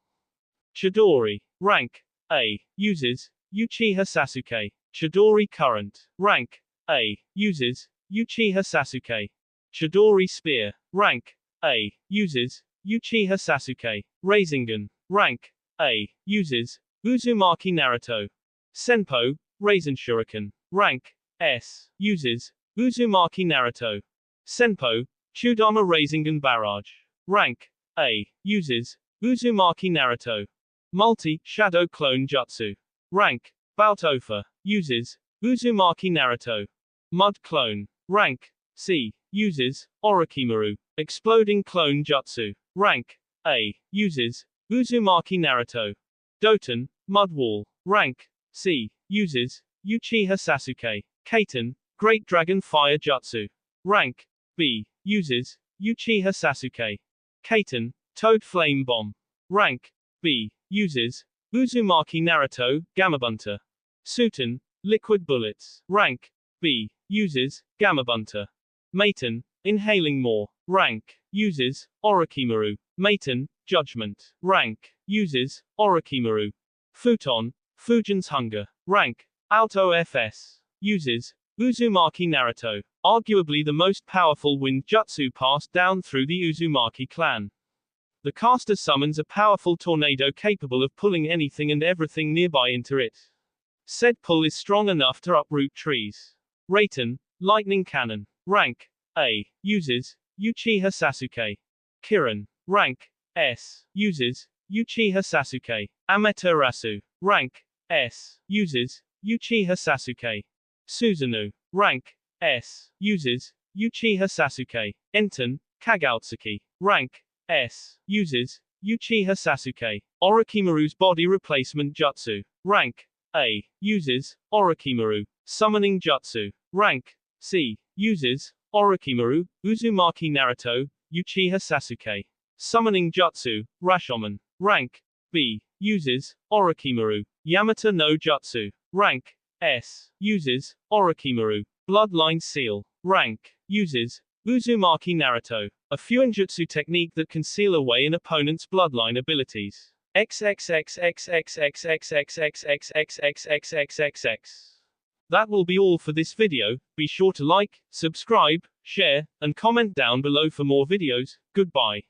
Chidori. Rank A. Uses Uchiha Sasuke. Chidori current. Rank A. Uses Uchiha Sasuke. Chidori spear. Rank A. Uses Uchiha Sasuke. Rasengan. Rank A. Uses Uzumaki Naruto. Senpo. Rasen Shuriken. Rank S. Uses Uzumaki Naruto. Senpo. Chudama Rasengan Barrage. Rank A. Uses Uzumaki Naruto. Multi-Shadow Clone Jutsu. Rank Bautofa. Uses Uzumaki Naruto. Mud Clone. Rank C. Uses Orochimaru. Exploding Clone Jutsu. Rank A. Uses Uzumaki Naruto. Doton. Mud Wall. Rank C. Uses Uchiha Sasuke. Kaiten. Great Dragon Fire Jutsu. Rank B. Uses Uchiha Sasuke. Kaiten. Toad Flame Bomb. Rank B. Uses Uzumaki Naruto. Gamabunter. Suiten. Liquid Bullets. Rank B. Uses Gamabunter. Maten. Inhaling More. Rank uses Orochimaru. Maten. Judgment. Rank uses Orochimaru. Futon. Fujin's Hunger. Rank Alto FS. Uses Uzumaki Naruto. Arguably the most powerful wind jutsu passed down through the Uzumaki clan. The caster summons a powerful tornado capable of pulling anything and everything nearby into it. Said pull is strong enough to uproot trees. Raiten. Lightning Cannon. Rank A. Uses Uchiha Sasuke. Kirin. Rank S. Uses Uchiha Sasuke. Amaterasu. Rank S. Uses Uchiha Sasuke. Susanoo. Rank S. Uses Uchiha Sasuke. Enten. Kagautsuki. Rank S. Uses Uchiha Sasuke. Orochimaru's body replacement jutsu. Rank A. Uses Orochimaru. Summoning jutsu. Rank C. Uses Orochimaru. Uzumaki Naruto. Uchiha Sasuke. Summoning jutsu. Rashomon. Rank B. Uses Orochimaru. Yamata no Jutsu. Rank S. Uses Orochimaru. Bloodline Seal. Rank uses Uzumaki Naruto. A fuinjutsu technique that can seal away an opponent's bloodline abilities. XXXXXXXXXXXXXXXXXX. That will be all for this video. Be sure to like, subscribe, share, and comment down below for more videos. Goodbye.